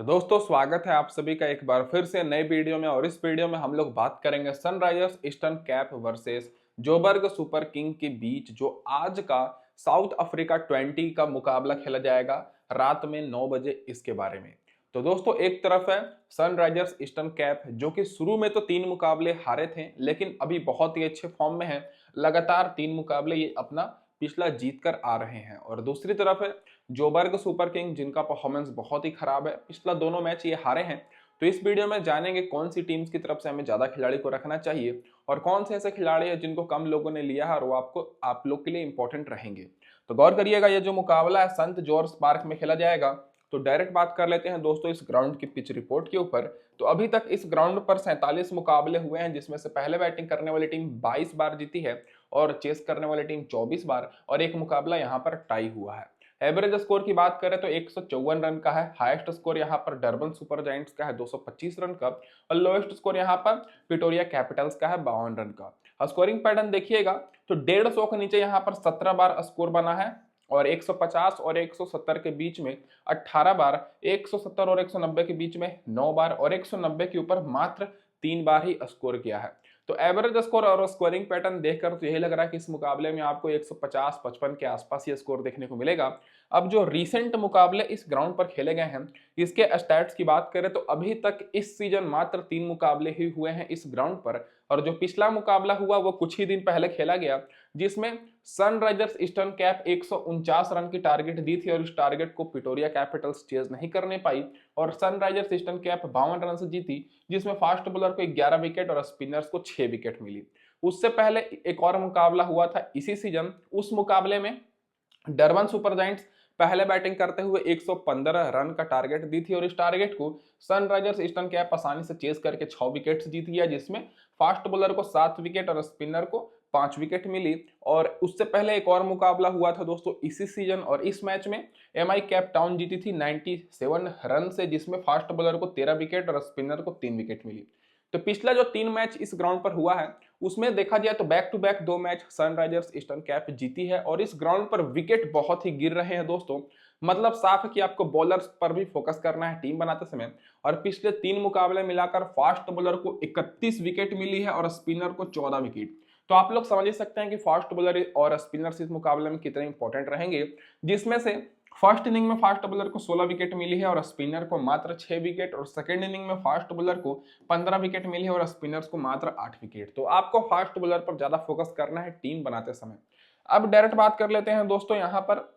तो दोस्तों स्वागत है आप सभी का एक बार फिर से नए वीडियो में। और इस वीडियो में हम लोग बात करेंगे Sunrisers Eastern cap versus Joburg super king के बीच जो आज का साउथ अफ्रीका 20 का मुकाबला खेला जाएगा रात में 9 बजे, इसके बारे में। तो दोस्तों एक तरफ है सनराइजर्स ईस्टर्न कैप जो कि शुरू में तो 3 मुकाबले हारे थे लेकिन अभी बहुत ही अच्छे फॉर्म में है। लगातार 3 मुकाबले ये अपना पिछला जीत कर आ रहे हैं। और दूसरी तरफ है जोबर्ग सुपर किंग जिनका परफॉर्मेंस बहुत ही खराब है, पिछला दोनों मैच ये हारे हैं। तो इस वीडियो में जानेंगे कौन सी टीम्स की तरफ से हमें ज्यादा खिलाड़ी को रखना चाहिए और कौन से ऐसे खिलाड़ी हैं जिनको कम लोगों ने लिया है और वो आप लोग के लिए इंपॉर्टेंट रहेंगे। तो गौर करिएगा, ये जो मुकाबला है संत जॉर्ज पार्क में खेला जाएगा। तो डायरेक्ट बात कर लेते हैं दोस्तों इस ग्राउंड की पिच रिपोर्ट के ऊपर। तो अभी तक इस ग्राउंड पर 47 मुकाबले हुए हैं जिसमें से पहले बैटिंग करने वाली टीम 22 बार जीती है और चेस करने वाली टीम 24 बार, और एक मुकाबला यहाँ पर टाई हुआ है। एवरेज स्कोर की बात करें तो 154 रन का है। हाईएस्ट स्कोर यहाँ पर डरबन सुपर जायंट्स का है 225 रन का, और लोएस्ट स्कोर यहाँ पर प्रिटोरिया कैपिटल्स का है 52 रन का। स्कोरिंग पैटर्न देखिएगा तो 150 के नीचे यहाँ पर 17 बार स्कोर बना है, और 150 और 170 के बीच में 18 बार, 170 और 190 के बीच में 9 बार, और 190 के ऊपर मात्र 3 बार ही स्कोर किया है। तो एवरेज स्कोर और स्कोरिंग पैटर्न देखकर तो यही लग रहा है कि इस मुकाबले में आपको 150-55 के आसपास ये स्कोर देखने को मिलेगा। अब जो रीसेंट मुकाबले इस ग्राउंड पर खेले गए हैं इसके स्टैट्स की बात करें तो अभी तक इस सीजन मात्र 3 मुकाबले ही हुए हैं इस ग्राउंड पर, और जो पिछला मुकाबला हुआ वो कुछ ही दिन पहले खेला गया जिसमें सनराइजर्स ईस्टर्न कैप 149 रन की टारगेट दी थी और इस टारगेट को प्रिटोरिया कैपिटल्स चेज नहीं करने पाई और सनराइजर्स ईस्टर्न कैप 52 रन से जीती, जिसमें फास्ट बॉलर को 11 विकेट और स्पिनर्स को 6 विकेट मिली। उससे पहले एक और मुकाबला हुआ था इसी सीजन, उस मुकाबले में डरबन सुपर जायंट्स पहले बैटिंग करते हुए 115 रन का टारगेट दी थी और इस टारगेट को सनराइजर्स ईस्टर्न कैप आसानी से चेस करके 6 विकेट्स जीत गया, जिसमें फास्ट बॉलर को 7 विकेट और स्पिनर को 5 विकेट मिली। और उससे पहले एक और मुकाबला हुआ था दोस्तों इसी सीजन, और इस मैच में एमआई कैप टाउन जीती थी 97 रन से, जिसमें फास्ट बॉलर को 13 विकेट और स्पिनर को 3 विकेट मिली। तो पिछला जो 3 मैच इस ग्राउंड पर हुआ है उसमें देखा जाए तो back to back 2 match Sunrisers Eastern Cape जीती है, और इस ग्राउंड पर विकेट बहुत ही गिर रहे हैं दोस्तों। मतलब साफ है कि आपको बॉलर्स पर भी फोकस करना है टीम बनाते समय, और पिछले 3 मुकाबले मिलाकर फास्ट बॉलर को 31 विकेट मिली है और स्पिनर को 14 विकेट। तो आप लोग समझ ही सकते हैं कि फास्ट बॉलर और स्पिनर्स इस मुकाबले में कितने इंपॉर्टेंट रहेंगे, जिसमें से फर्स्ट इनिंग में फास्ट बॉलर को 16 विकेट मिली है और स्पिनर को मात्र 6 विकेट, और सेकंड इनिंग में फास्ट बॉलर को 15 विकेट मिली है और स्पिनर्स को मात्र 8 विकेट। तो आपको फास्ट बॉलर पर ज्यादा फोकस करना है टीम बनाते समय। अब डायरेक्ट बात कर लेते हैं दोस्तों यहाँ पर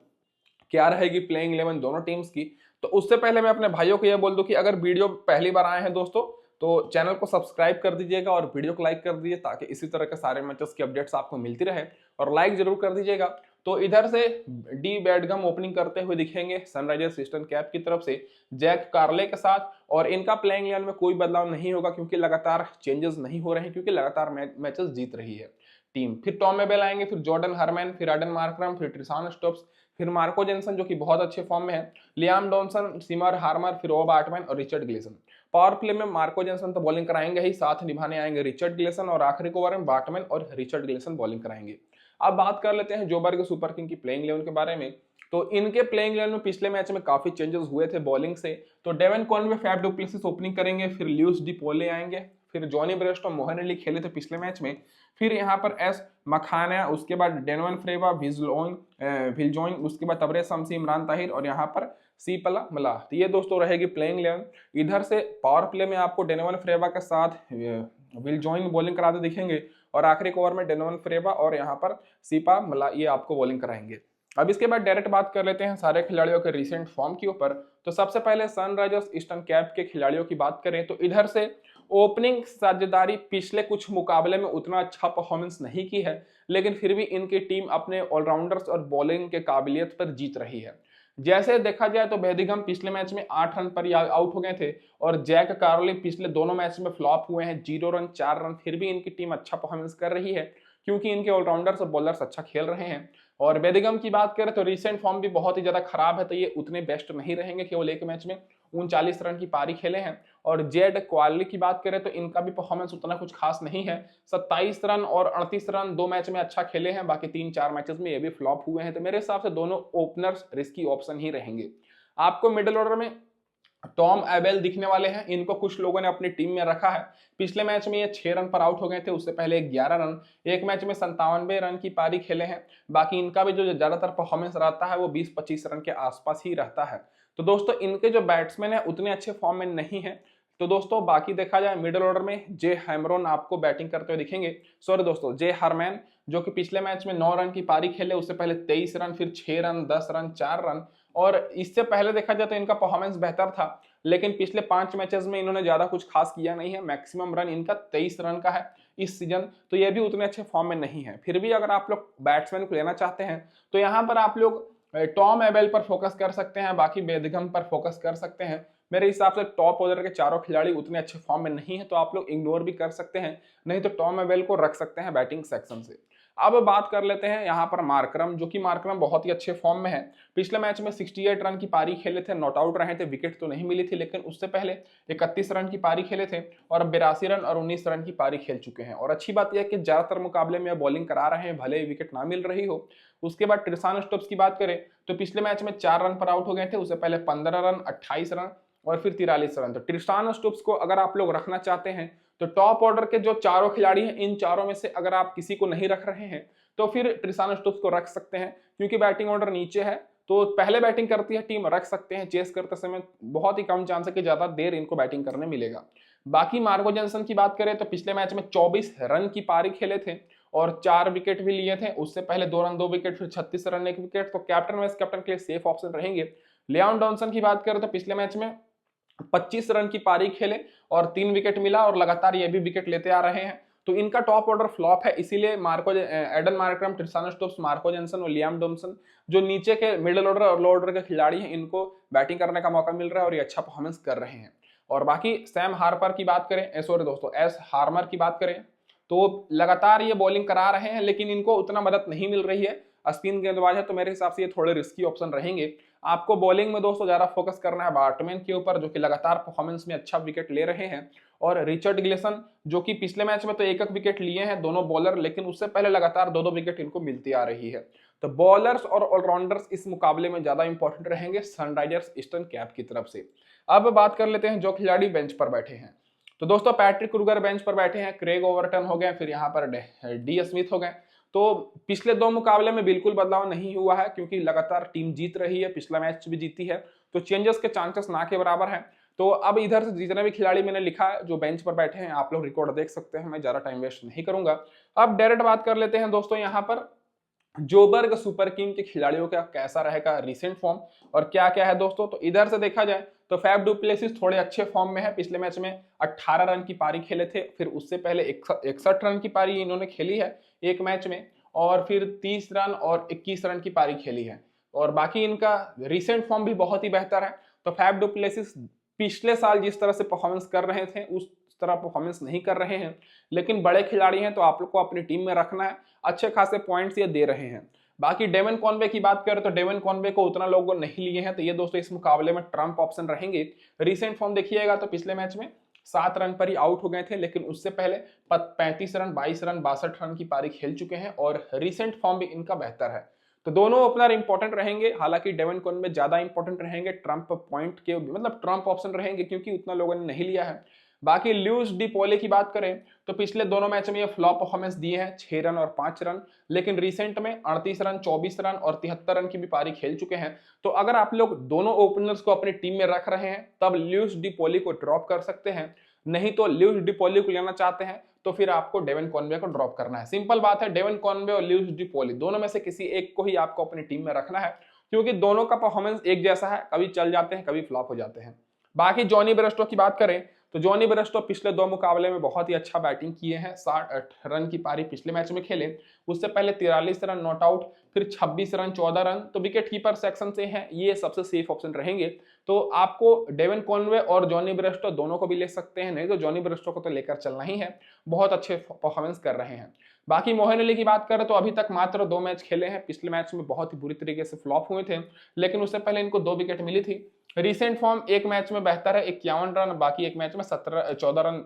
क्या रहेगी प्लेइंग 11 दोनों टीम्स की। तो उससे पहले मैं अपने भाइयों को यह बोल दूं कि अगर वीडियो पहली बार आए हैं दोस्तों तो चैनल को सब्सक्राइब कर दीजिएगा और वीडियो को लाइक कर दीजिए ताकि इसी तरह के सारे मैचेस की अपडेट्स आपको मिलती रहे, और लाइक जरूर कर दीजिएगा। तो इधर से डी बैडगम ओपनिंग करते हुए दिखेंगे सनराइजर्स ईस्टर्न कैप की तरफ से जैक कार्ले के साथ, और इनका प्लेइंग 11 में कोई बदलाव नहीं होगा क्योंकि लगातार चेंजेस नहीं हो रहे हैं, क्योंकि लगातार मैचेस जीत रही है टीम। फिर टॉम एबेल आएंगे, फिर जॉर्डन हरमैन, फिर एडन मार्करम, फिर ट्रिसान स्टोप्स, फिर मार्को जेनसन जो कि बहुत अच्छे फॉर्म में है, लियाम डॉनसन, सिमर हार्मर, फिर ओब आर्टमैन और रिचर्ड ग्लेसन। पावर प्ले में मार्को जेनसन तो बॉलिंग कराएंगे ही, साथ निभाने आएंगे रिचर्ड ग्लेसन, और आखिरी ओवर में बार्टमैन और रिचर्ड ग्लेसन बॉलिंग कराएंगे। अब बात कर लेते हैं जोबर्ग सुपर किंग की प्लेइंग 11 के बारे में। तो इनके प्लेइंग 11 में पिछले मैच में काफी चेंजेस हुए थे बॉलिंग से। तो Devon Conway, Faf du Plessis opening करेंगे, फिर ल्यूस डी पोले आएंगे, फिर जॉनी ब्रेस्ट और मोहन अली खेले थे पिछले मैच में, फिर यहाँ पर एस मखाना, उसके बाद डेनवन फ्रेवा, विलजोइन, उसके बाद तबरे शमसी, इमरान ताहिर, और यहाँ पर सीपला मला। तो ये दोस्तों रहेगी प्लेइंग 11। इधर से पावर प्ले में आपको डेनवन फ्रेवा के साथ विलजोइन बॉलिंग कराते दिखेंगे, और आखिरी ओवर में डेनवन फ्रेवा और यहाँ पर सीपा मला ये आपको बॉलिंग कराएंगे। अब इसके बाद डायरेक्ट बात कर लेते हैं सारे खिलाड़ियों के रिसेंट फॉर्म के ऊपर। तो सबसे पहले सनराइजर्स ईस्टर्न कैप के खिलाड़ियों की बात करें तो इधर से ओपनिंग साझेदारी पिछले कुछ मुकाबले में उतना अच्छा परफॉर्मेंस नहीं की है, लेकिन फिर भी इनकी टीम अपने ऑलराउंडर्स और बॉलिंग के काबिलियत पर जीत रही है। जैसे देखा जाए तो बेदिगम पिछले मैच में 8 रन पर आउट हो गए थे, और जैक कार्ली पिछले दोनों मैच में फ्लॉप हुए हैं, 0 रन 4 रन, फिर भी इनकी टीम अच्छा परफॉर्मेंस कर रही है क्योंकि इनके ऑलराउंडर्स और बॉलर्स अच्छा खेल रहे हैं। और बेदिगम की बात करें तो रिसेंट फॉर्म भी बहुत ही ज्यादा खराब है, तो ये उतने बेस्ट नहीं रहेंगे, केवल एक मैच में 39 रन की पारी खेले हैं। और जेड क्वाली की बात करें तो इनका भी परफॉर्मेंस उतना कुछ खास नहीं है, 27 रन और 38 रन 2 मैच में अच्छा खेले हैं, बाकी 3-4 मैचेस में ये भी फ्लॉप हुए हैं। तो मेरे हिसाब से दोनों ओपनर्स रिस्की ऑप्शन ही रहेंगे। आपको मिडिल ऑर्डर में टॉम एबेल दिखने वाले हैं, इनको कुछ लोगों ने अपनी टीम में रखा है। पिछले मैच में ये 6 रन पर आउट हो गए थे, उससे पहले 11 रन, एक मैच में 97 रन की पारी खेले हैं। बाकी इनका भी जो ज्यादातर परफॉर्मेंस रहता है वो 20-25 रन के आसपास ही रहता है। तो दोस्तों इनके जो बैट्समैन है उतने अच्छे फॉर्म में नहीं है। तो दोस्तों बाकी देखा जाए मिडिल ऑर्डर में जे हैमरॉन आपको बैटिंग करते हुए दिखेंगे, सॉरी दोस्तों जे हरमैन, जो कि पिछले मैच में 9 रन की पारी खेले, उससे पहले 23 रन, फिर 6 रन, 10 रन, 4 रन, और इससे पहले देखा जाए तो इनका परफॉर्मेंस बेहतर था। लेकिन पिछले 5 मैचेस में इन्होंने ज्यादा कुछ खास किया नहीं है। मैक्सिमम रन इनका 23 रन का है इस सीजन, तो ये भी उतने अच्छे फॉर्म में नहीं है। फिर भी अगर आप लोग बैट्समैन को लेना चाहते हैं तो यहाँ पर आप लोग टॉम एबेल पर फोकस कर सकते हैं, बाकी बेदगम पर फोकस कर सकते हैं। मेरे हिसाब से टॉप ऑर्डर के चारों खिलाड़ी उतने अच्छे फॉर्म में नहीं है, तो आप लोग इग्नोर भी कर सकते हैं, नहीं तो टॉम एबेल को रख सकते हैं बैटिंग सेक्शन से। अब बात कर लेते हैं यहाँ पर मार्करम, जो कि मार्करम बहुत ही अच्छे फॉर्म में है। पिछले मैच में 68 रन की पारी खेले थे, नॉट आउट रहे थे, विकेट तो नहीं मिली थी, लेकिन उससे पहले 31 रन की पारी खेले थे और 82 रन और 19 रन की पारी खेल चुके हैं। और अच्छी बात यह है कि ज्यादातर मुकाबले में बॉलिंग करा रहे हैं, भले ही विकेट ना मिल रही हो। उसके बाद ट्रिसान स्टोप्स की बात करें तो पिछले मैच में 4 रन पर आउट हो गए थे, उससे पहले 15 रन, 28 रन और फिर 43 रन। तो ट्रिसान स्टोप्स को अगर आप लोग रखना चाहते हैं तो टॉप ऑर्डर के जो चारों खिलाड़ी हैं, इन चारों में से अगर आप किसी को नहीं रख रहे हैं तो फिर ट्रिसान स्टोप्स को रख सकते हैं, क्योंकि बैटिंग ऑर्डर नीचे है तो पहले बैटिंग करती है टीम, रख सकते हैं। चेस करते समय बहुत ही कम चांस है कि ज्यादा देर इनको बैटिंग करने मिलेगा। बाकी मार्को जेनसन की बात करें तो पिछले मैच में 24 रन की पारी खेले थे और 4 विकेट भी लिए थे, उससे पहले 2 रन 2 विकेट, फिर 36 रन 1 विकेट, तो कैप्टन वाइस कैप्टन के लिए सेफ ऑप्शन रहेंगे। लियाम डॉनसन की बात करें तो पिछले मैच में 25 रन की पारी खेले और 3 विकेट मिला और लगातार ये भी विकेट लेते आ रहे हैं, तो इनका टॉप ऑर्डर फ्लॉप है। इसीलिए एडन मार्करम, ट्रिसान स्टोप्स, मार्को जेनसन और लियाम डॉनसन, जो नीचे के मिडिल ऑर्डर और लो ऑर्डर के खिलाड़ी हैं, इनको बैटिंग करने का मौका मिल रहा है और ये अच्छा परफॉर्मेंस कर रहे हैं। और बाकी सैम हार्पर की बात करें, सॉरी दोस्तों एस हार्मर की बात करें तो लगातार ये बॉलिंग करा रहे हैं, लेकिन इनको उतना मदद नहीं मिल रही है। स्पिन गेंदबाज है तो मेरे हिसाब से ये थोड़े रिस्की ऑप्शन रहेंगे। आपको बॉलिंग में दोस्तों ज्यादा फोकस करना है बार्टमैन के ऊपर, जो कि लगातार परफॉर्मेंस में अच्छा विकेट ले रहे हैं, और रिचर्ड ग्लेसन, जो कि पिछले मैच में तो एक विकेट लिए हैं दोनों बॉलर, लेकिन उससे पहले लगातार 2-2 विकेट इनको मिलती आ रही है। तो बॉलर्स और ऑलराउंडर्स इस मुकाबले में ज्यादा इंपॉर्टेंट रहेंगे सनराइजर्स ईस्टर्न कैप की तरफ से। अब बात कर लेते हैं जो खिलाड़ी बेंच पर बैठे हैं। तो दोस्तों पैट्रिक क्रूगर बेंच पर बैठे हैं, क्रेग ओवरटन हो गए, फिर यहाँ पर डी स्मिथ हो गए। तो पिछले 2 मुकाबले में बिल्कुल बदलाव नहीं हुआ है, क्योंकि लगातार टीम जीत रही है, पिछला मैच भी जीती है, तो चेंजेस के चांसेस ना के बराबर हैं। तो अब इधर से जितने भी खिलाड़ी मैंने लिखा है जो बेंच पर बैठे हैं, आप लोग रिकॉर्ड देख सकते हैं, मैं ज्यादा टाइम वेस्ट नहीं करूंगा। अब डायरेक्ट बात कर लेते हैं दोस्तों यहाँ पर जोबर्ग सुपर किंग के खिलाड़ियों का कैसा रहेगा रिसेंट फॉर्म और क्या क्या है दोस्तों। तो इधर से देखा जाए तो फैफ डु प्लेसिस थोड़े अच्छे फॉर्म में है। पिछले मैच में 18 रन की पारी खेले थे, फिर उससे पहले 61 रन की पारी इन्होंने खेली है एक मैच में, और फिर 30 रन और 21 रन की पारी खेली है, और बाकी इनका रिसेंट फॉर्म भी बहुत ही बेहतर है। तो फैफ डु प्लेसिस पिछले साल जिस तरह से परफॉर्मेंस कर रहे थे उस तरह परफॉर्मेंस नहीं कर रहे हैं, लेकिन बड़े खिलाड़ी हैं तो आप लोग को अपनी टीम में रखना है, अच्छे खासे पॉइंट्स ये दे रहे हैं। बाकी डेवन कॉनवे की बात करें तो डेवन कॉनवे को उतना लोगों नहीं लिए हैं, तो ये दोस्तों इस मुकाबले में ट्रम्प ऑप्शन रहेंगे। रिसेंट फॉर्म देखिएगा तो पिछले मैच में 7 रन पर ही आउट हो गए थे, लेकिन उससे पहले 35 रन, 22 रन, 62 रन की पारी खेल चुके हैं और रिसेंट फॉर्म भी इनका बेहतर है। तो दोनों ओपनर इंपॉर्टेंट रहेंगे, हालांकि डेवन कॉनवे ज्यादा इंपॉर्टेंट रहेंगे ट्रम्प पॉइंट के, मतलब ट्रम्प ऑप्शन रहेंगे क्योंकि उतना लोगों ने नहीं लिया है। बाकी ल्यूइस डी पोले की बात करें तो पिछले दोनों मैच में ये फ्लॉप परफॉर्मेंस दिए हैं, 6 रन और 5 रन, लेकिन रिसेंट में 38 रन, 24 रन और 73 रन की भी पारी खेल चुके हैं। तो अगर आप लोग दोनों ओपनर्स को अपनी टीम में रख रहे हैं तब ल्यूइस डी पोले को ड्रॉप कर सकते हैं, नहीं तो ल्यूइस डी पोले को लेना चाहते हैं तो फिर आपको डेवन कॉनवे को ड्रॉप करना है। सिंपल बात है, डेवन कॉनवे और ल्यूइस डी पोले दोनों में से किसी एक को ही आपको अपनी टीम में रखना है, क्योंकि दोनों का परफॉर्मेंस एक जैसा है, कभी चल जाते हैं कभी फ्लॉप हो जाते हैं। बाकी जॉनी बेयरस्टो की बात करें तो जॉनी बेयरस्टो पिछले 2 मुकाबले में बहुत ही अच्छा बैटिंग किए हैं, 60 रन की पारी पिछले मैच में खेले, उससे पहले 43 रन नॉट आउट, फिर 26 रन, 14 रन, तो विकेट कीपर सेक्शन से हैं, ये सबसे सेफ ऑप्शन रहेंगे। तो आपको डेवन कॉनवे और जॉनी बेयरस्टो दोनों को भी ले सकते हैं, नहीं तो जॉनी बेयरस्टो को तो लेकर चलना ही है, बहुत अच्छे परफॉर्मेंस कर रहे हैं। बाकी मोहन अली की बात करें तो अभी तक मात्र 2 मैच खेले हैं, पिछले मैच में बहुत ही बुरी तरीके से फ्लॉप हुए थे, लेकिन उससे पहले इनको 2 विकेट मिली थी। रिसेंट फॉर्म एक मैच में बेहतर है, 51 रन, बाकी एक मैच में 14 रन,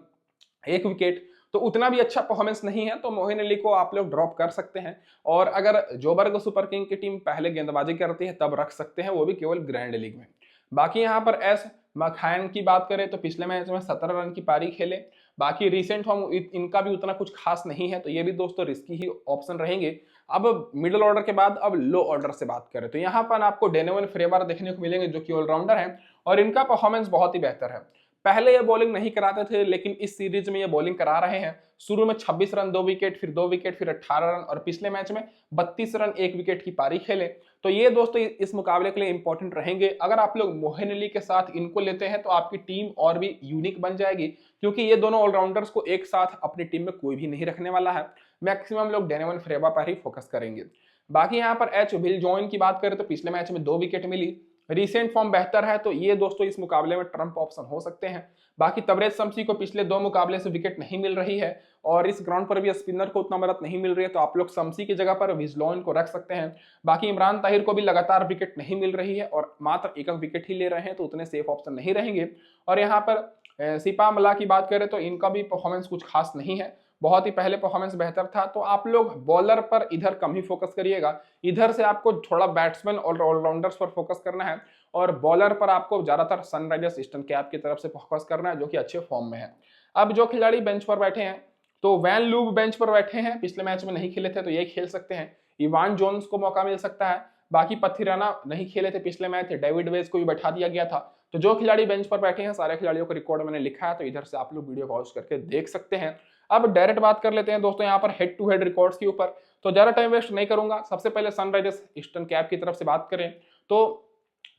1 विकेट, तो उतना भी अच्छा परफॉर्मेंस नहीं है, तो मोहिन अली को आप लोग ड्रॉप कर सकते हैं। और अगर जोबर्ग सुपर किंग की टीम पहले गेंदबाजी करती है तब रख सकते हैं, वो भी केवल ग्रैंड लीग में। बाकी यहाँ पर एस मखान की बात करें तो पिछले मैच में 17 रन की पारी खेले। बाकी रिसेंट फॉर्म इनका भी उतना कुछ खास नहीं है, तो ये भी दोस्तों रिस्की ही ऑप्शन रहेंगे। अब मिडिल ऑर्डर के बाद अब लो ऑर्डर से बात करें तो यहाँ पर आपको डेनोवन फ्रेवर देखने को मिलेंगे जो कि ऑलराउंडर है और इनका परफॉर्मेंस बहुत ही बेहतर है। पहले ये बॉलिंग नहीं कराते थे लेकिन इस सीरीज में ये बॉलिंग करा रहे हैं। शुरू में 26 रन 2 विकेट, फिर 2 विकेट, फिर 18 रन और पिछले मैच में 32 रन 1 विकेट की पारी खेले। तो ये दोस्तों इस मुकाबले के लिए इंपॉर्टेंट रहेंगे। अगर आप लोग मोहिन अली के साथ इनको लेते हैं तो आपकी टीम और भी यूनिक बन जाएगी, क्योंकि ये दोनों ऑलराउंडर्स को एक साथ अपनी टीम में कोई भी नहीं रखने वाला है। मैक्सिमम लोग डेनोवन फ्रेवा पर ही फोकस करेंगे। बाकी यहाँ पर एच विल जॉइन की बात करें तो पिछले मैच में 2 विकेट मिली, रिसेंट फॉर्म बेहतर है, तो ये दोस्तों इस मुकाबले में ट्रम्प ऑप्शन हो सकते हैं। बाकी तबरेज शम्सी को पिछले 2 मुकाबले से विकेट नहीं मिल रही है और इस ग्राउंड पर भी स्पिनर को उतना मदद नहीं मिल रही है, तो आप लोग शम्सी की जगह पर विजलॉन को रख सकते हैं। बाकी इमरान ताहिर को भी लगातार विकेट नहीं मिल रही है और मात्र एक विकेट ही ले रहे हैं, तो उतने सेफ ऑप्शन नहीं रहेंगे। और यहाँ पर सिपा मला की बात करें तो इनका भी परफॉर्मेंस कुछ खास नहीं है, बहुत ही पहले परफॉर्मेंस बेहतर था, तो आप लोग बॉलर पर इधर कम ही फोकस करिएगा। इधर से आपको थोड़ा बैट्समैन और ऑलराउंडर्स पर फोकस करना है और बॉलर पर आपको ज्यादातर सनराइजर्स ईस्टर्न कैप की तरफ से फोकस करना है जो कि अच्छे फॉर्म में है। अब जो खिलाड़ी बेंच पर बैठे हैं तो वैन लूब बेंच पर बैठे हैं, पिछले मैच में नहीं खेले थे तो ये खेल सकते हैं। इवान जोन्स को मौका मिल सकता है। बाकी पथिराना नहीं खेले थे पिछले मैच, डेविड वेज को भी बैठा दिया गया था। तो जो खिलाड़ी बेंच पर बैठे हैं सारे खिलाड़ियों का रिकॉर्ड मैंने लिखा है, तो इधर से आप लोग वीडियो पॉज करके देख सकते हैं। अब डायरेक्ट बात कर लेते हैं दोस्तों यहाँ पर हेड टू हेड रिकॉर्ड्स के ऊपर, तो ज्यादा टाइम वेस्ट नहीं करूंगा। सबसे पहले सनराइजर्स ईस्टर्न कैप की तरफ से बात करें तो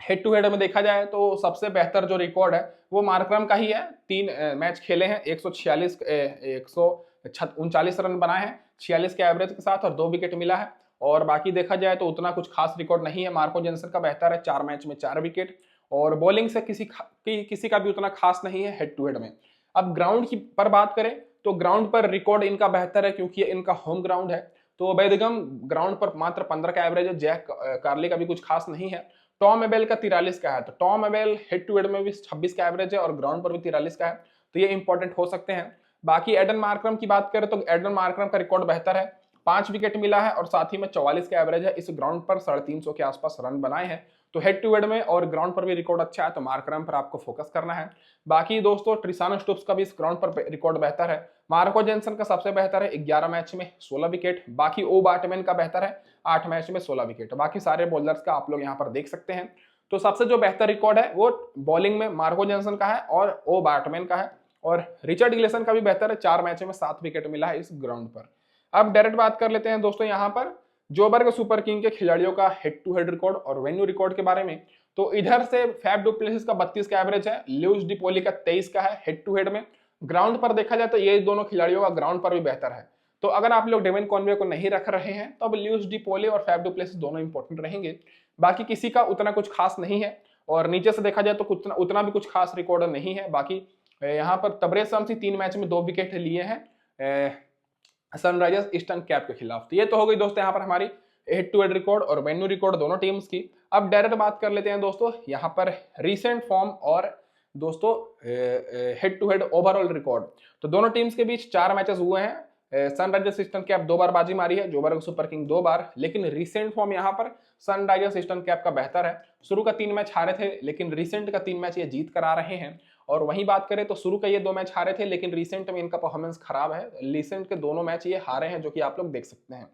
हेड टू हेड में देखा जाए तो सबसे बेहतर जो रिकॉर्ड है वो मार्करम का ही है। 3 मैच खेले हैं, 139 रन बनाए हैं 46 के एवरेज के साथ और 2 विकेट मिला है। और बाकी देखा जाए तो उतना कुछ खास रिकॉर्ड नहीं है। मार्को जेनसन का बेहतर है, 4 मैच में 4 विकेट और बॉलिंग से किसी का भी उतना खास नहीं है हेड टू हेड में। अब ग्राउंड की पर बात करें तो ग्राउंड पर रिकॉर्ड इनका बेहतर है क्योंकि इनका होम ग्राउंड है, तो बेदगम ग्राउंड पर मात्र 15 का एवरेज है, जैक कार्ली का भी कुछ खास नहीं है। टॉम एबेल का 43 का है, तो Tom Abell head to head में भी 26 का एवरेज है और ग्राउंड पर भी 43 का है, तो ये इंपॉर्टेंट हो सकते हैं। बाकी एडन मार्करम की बात करें तो एडन मार्करम का रिकॉर्ड बेहतर है, 5 विकेट मिला है और साथ ही में 44 का एवरेज है। इस ग्राउंड पर 350 के आसपास रन बनाए हैं, तो हेड टू हेड में और ग्राउंड पर भी रिकॉर्ड अच्छा है, तो मार्करम पर आपको फोकस करना है। बाकी दोस्तों ट्रिसानो स्टोप्स का भी इस ग्राउंड पर रिकॉर्ड बेहतर है। मार्को जेनसन का सबसे बेहतर है, 11 मैच में 16 विकेट। बाकी ओ बार्टमैन का बेहतर है, 8 मैच में 16 विकेट। बाकी सारे बॉलर्स का आप लोग यहाँ पर देख सकते हैं। तो सबसे जो बेहतर रिकॉर्ड है वो बॉलिंग में मार्को जेनसन का है और ओ बार्टमैन का है, और रिचर्ड गिलेसन का भी बेहतर है, 4 मैच में 7 विकेट मिला है इस ग्राउंड पर। अब डायरेक्ट बात कर लेते हैं दोस्तों यहाँ पर जोबर्ग सुपर किंग के खिलाड़ियों का हेड टू हेड रिकॉर्ड और वेन्यू रिकॉर्ड के बारे में। तो इधर से फैफ डु प्लेसिस का 32 का एवरेज है, ल्यूइस डिपोली का 23 का है हेड टू हेड में। ग्राउंड पर देखा जाए तो ये दोनों खिलाड़ियों का ग्राउंड पर भी बेहतर है, तो अगर आप लोग डेविन कॉनवे को नहीं रख रहे हैं तो अब ल्यूइस डिपोली और फैफ डु प्लेसिस दोनों इंपॉर्टेंट रहेंगे। बाकी किसी का उतना कुछ खास नहीं है और नीचे से देखा जाए तो उतना भी कुछ खास रिकॉर्ड नहीं है। बाकी यहाँ पर तबरेज शम्सी 3 मैच में 2 विकेट लिए हैं सनराइजर्स ईस्टर्न कैप के खिलाफ। तो ये तो हो गई दोस्तों यहाँ पर हमारी हेड टू हेड रिकॉर्ड और वेन्यू रिकॉर्ड दोनों टीम्स की। अब डायरेक्ट बात कर लेते हैं दोस्तों यहाँ पर रीसेंट फॉर्म और दोस्तों head to head overall record. तो दोनों टीम्स के बीच 4 मैचेस हुए हैं। सनराइजर्स ईस्टर्न कैप 2 बार बाजी मारी है, जोबर्ग सुपर किंग 2 बार, लेकिन रिसेंट फॉर्म यहाँ पर सनराइजर्स ईस्टर्न कैप का बेहतर है। शुरू का 3 मैच हारे थे लेकिन रिसेंट का 3 मैच ये जीत कर आ रहे हैं। और वहीं बात करें तो शुरू का ये 2 मैच हारे थे लेकिन रिसेंट में इनका परफॉर्मेंस खराब है, रिसेंट के दोनों मैच ये हारे हैं जो कि आप लोग देख सकते हैं।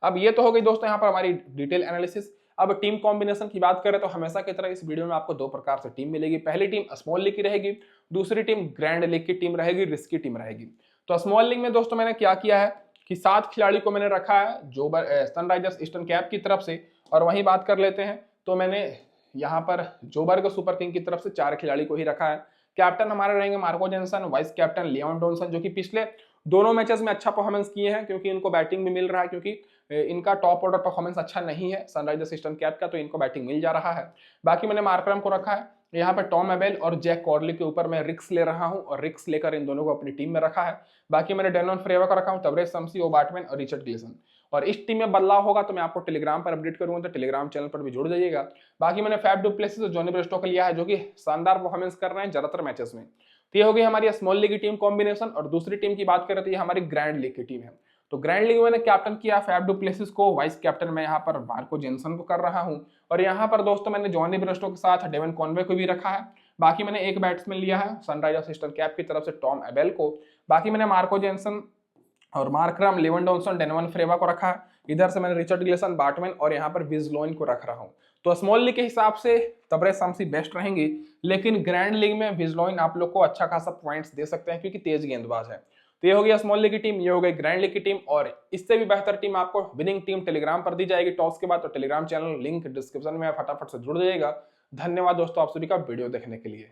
अब ये तो हो गई दोस्तों यहाँ पर हमारी डिटेल एनालिसिस। अब टीम कॉम्बिनेशन की बात करें तो हमेशा की तरह इस वीडियो में आपको 2 प्रकार से टीम मिलेगी। पहली टीम स्मॉल लीग की रहेगी, दूसरी टीम ग्रैंड लीग की टीम रहेगी, रिस्की टीम रहेगी। तो स्मॉल लीग में दोस्तों मैंने क्या किया है कि 7 खिलाड़ी को मैंने रखा है जो सनराइजर्स ईस्टर्न कैप की तरफ से, और वहीं बात कर लेते हैं तो मैंने यहाँ पर जोबर्ग सुपर किंग की तरफ से 4 खिलाड़ी को ही रखा है। कैप्टन हमारे रहेंगे Marco Jansen, vice captain Leon Donson जो कि पिछले दोनों मैचेस में अच्छा परफॉर्मेंस किए हैं क्योंकि इनको बैटिंग भी मिल रहा है, क्योंकि इनका टॉप ऑर्डर परफॉर्मेंस अच्छा नहीं है सनराइजर्स ईस्टर्न कैप का, तो इनको बैटिंग मिल जा रहा है। बाकी मैंने मार्करम को रखा है यहाँ पे टॉम एबेल और जैक कॉर्ली के ऊपर मैं रिक्स ले रहा हूँ और रिक्स लेकर इन दोनों को अपनी टीम में रखा है। बाकी मैंने डेनॉन फ्रेवा को रखा हूँ, तबरेज शम्सी, ओ बार्टमैन और रिचर्ड गिलेसन। और इस टीम में बदलाव होगा तो मैं आपको टेलीग्राम पर अपडेट करूंगा, तो टेलीग्राम चैनल पर भी जुड़ जाइएगा। बाकी मैंने फैफ डु प्लेसिस और जॉनी ब्रेस्टो को लिया है जो कि शानदार परफॉर्मेंस कर रहे हैं ज्यादातर मैचेस में। तो ये हो गई हमारी स्मॉल लीग की टीम कॉम्बिनेशन। और दूसरी टीम की बात करें तो ये हमारी ग्रैंड लीग की टीम है। तो ग्रैंड लीग में मैंने कैप्टन किया फैफ डु प्लेसिस को, वाइस कैप्टन मैं यहाँ पर मार्को जेनसन को कर रहा हूँ, और यहाँ पर दोस्तों मैंने जॉनी ब्रेस्टो के साथ डेविन कॉनवे को भी रखा है। बाकी मैंने एक बैट्समैन लिया है सनराइजर्स ईस्टर्न कैप की तरफ से टॉम एबेल को। बाकी मैंने मार्को जेनसन और मार्करम, लेवेंडोल्सन, डेनवन फ्रेवा को रखा है। इधर से मैंने रिचर्ड ग्लेसन, बाटमैन और यहाँ पर विजलोइन को रख रहा हूँ। तो स्मॉल लीग के हिसाब से तबरेज शामसी बेस्ट रहेंगी, लेकिन ग्रैंड लीग में विजलोइन आप लोग को अच्छा खासा पॉइंट्स दे सकते हैं क्योंकि तेज गेंदबाज है। तो ये हो गया स्मॉल लीग की टीम, ये हो गई ग्रैंड लीग की टीम, और इससे भी बेहतर टीम आपको विनिंग टीम टेलीग्राम पर दी जाएगी टॉस के बाद। तो टेलीग्राम चैनल लिंक डिस्क्रिप्शन में, फटाफट से जुड़ जाइएगा। धन्यवाद दोस्तों आप सभी का वीडियो देखने के लिए।